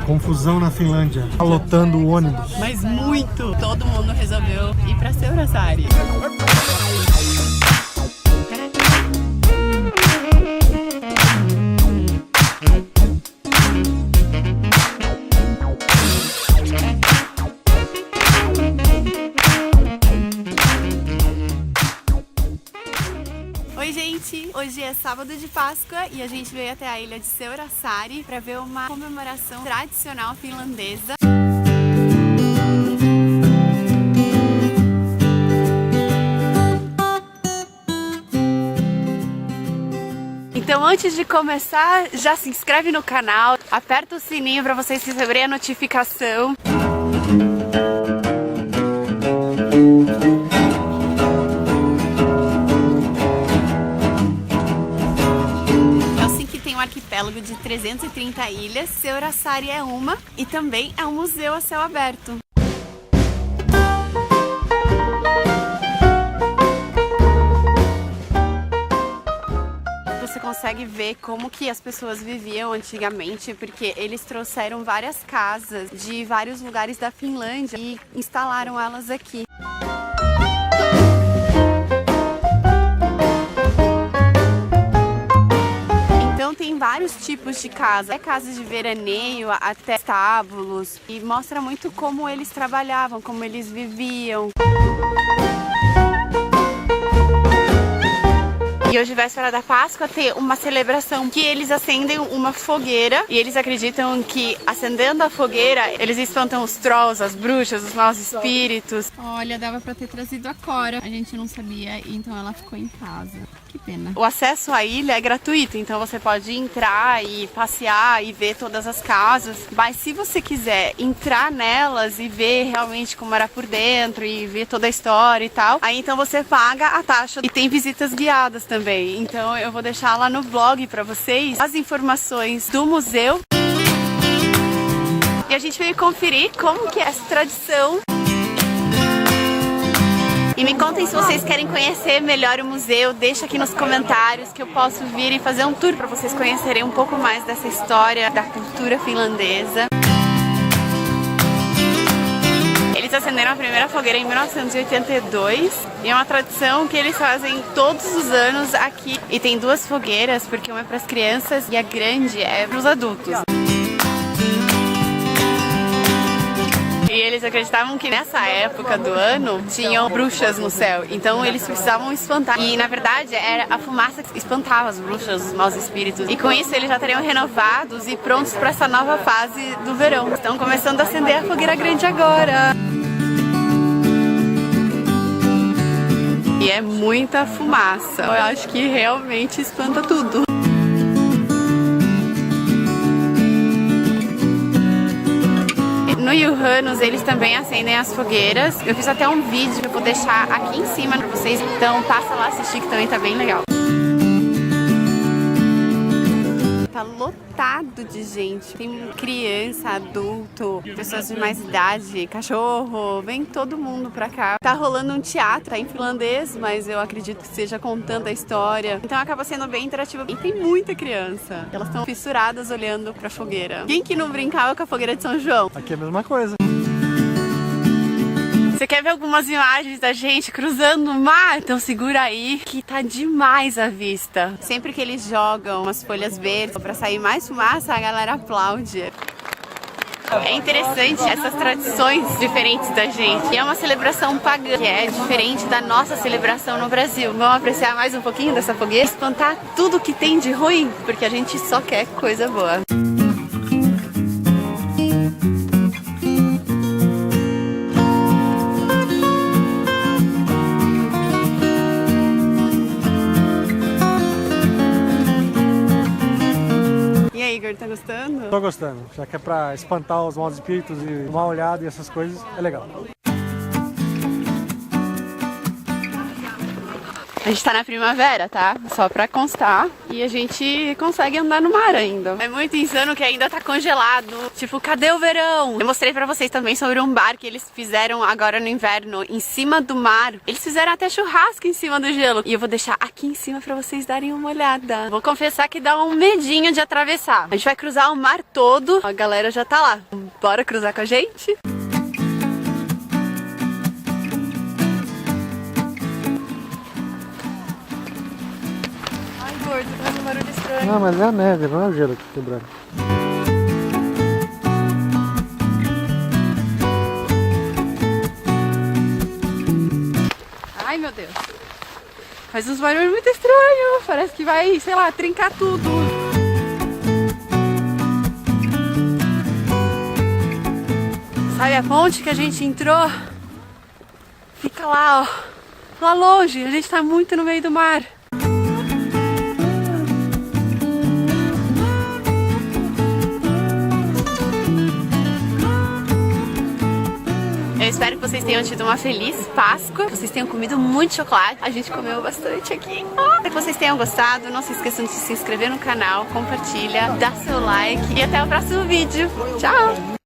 Confusão na Finlândia, lotando o ônibus. Mas muito! Todo mundo resolveu ir pra Seurasari. Oi gente, hoje é sábado de Páscoa e a gente veio até a ilha de Seurasari para ver uma comemoração tradicional finlandesa. Então antes de começar, já se inscreve no canal, aperta o sininho para vocês receberem a notificação. Arquipélago de 330 ilhas, Seurasari é uma e também é um museu a céu aberto. Você consegue ver como que as pessoas viviam antigamente, porque eles trouxeram várias casas de vários lugares da Finlândia e instalaram elas aqui. Tem vários tipos de casa, casas de veraneio até estábulos, e mostra muito como eles trabalhavam, como eles viviam. E hoje, véspera da Páscoa, tem uma celebração que eles acendem uma fogueira e eles acreditam que acendendo a fogueira eles espantam os trolls, as bruxas, os maus espíritos. Olha, dava pra ter trazido a Cora, a gente não sabia, então ela ficou em casa. Que pena. O acesso à ilha é gratuito, então você pode entrar e passear e ver todas as casas. Mas se você quiser entrar nelas e ver realmente como era por dentro e ver toda a história e tal, aí então você paga a taxa e tem visitas guiadas também. Então eu vou deixar lá no blog pra vocês as informações do museu. E a gente veio conferir como que é essa tradição. E me contem se vocês querem conhecer melhor o museu, deixa aqui nos comentários que eu posso vir e fazer um tour para vocês conhecerem um pouco mais dessa história, da cultura finlandesa. Eles acenderam a primeira fogueira em 1982 e é uma tradição que eles fazem todos os anos aqui. E tem duas fogueiras, porque uma é para as crianças e a grande é para os adultos. E eles acreditavam que nessa época do ano tinham bruxas no céu, então eles precisavam espantar. E na verdade era a fumaça que espantava as bruxas, os maus espíritos. E com isso eles já estariam renovados e prontos para essa nova fase do verão. Estão começando a acender a fogueira grande agora. E é muita fumaça. Eu acho que realmente espanta tudo. No Juhannus eles também acendem as fogueiras. Eu fiz até um vídeo que eu vou deixar aqui em cima pra vocês, então passa lá assistir que também tá bem legal. Tá lotado de gente, tem criança, adulto, pessoas de mais idade, cachorro, vem todo mundo pra cá. Tá rolando um teatro, tá em finlandês, mas eu acredito que seja contando a história, então acaba sendo bem interativo. E tem muita criança, elas estão fissuradas olhando pra fogueira. Quem que não brincava com a fogueira de São João? Aqui é a mesma coisa. Você quer ver algumas imagens da gente cruzando o mar? Então segura aí que tá demais a vista. Sempre que eles jogam umas folhas verdes pra sair mais fumaça, a galera aplaude. É interessante essas tradições diferentes da gente. E é uma celebração pagã, que é diferente da nossa celebração no Brasil. Vamos apreciar mais um pouquinho dessa fogueira? Espantar tudo que tem de ruim, porque a gente só quer coisa boa. Igor, tá gostando? Tô gostando, já que é pra espantar os maus espíritos e o mal olhado e essas coisas, é legal. A gente tá na primavera, tá? Só pra constar. E a gente consegue andar no mar ainda. É muito insano que ainda tá congelado. Tipo, cadê o verão? Eu mostrei pra vocês também sobre um bar que eles fizeram agora no inverno, em cima do mar. Eles fizeram até churrasco em cima do gelo. E eu vou deixar aqui em cima pra vocês darem uma olhada. Vou confessar que dá um medinho de atravessar. A gente vai cruzar o mar todo. A galera já tá lá. Bora cruzar com a gente? Ai, gordo, tá fazendo um barulho estranho. Não, mas é a neve, não é o gelo que quebrando. Ai, meu Deus. Faz uns barulhos muito estranhos. Parece que vai, sei lá, trincar tudo. Sabe a ponte que a gente entrou? Fica lá, ó. Lá longe. A gente tá muito no meio do mar. Eu espero que vocês tenham tido uma feliz Páscoa, que vocês tenham comido muito chocolate. A gente comeu bastante aqui. Espero que vocês tenham gostado. Não se esqueçam de se inscrever no canal, compartilha, dá seu like e até o próximo vídeo. Tchau!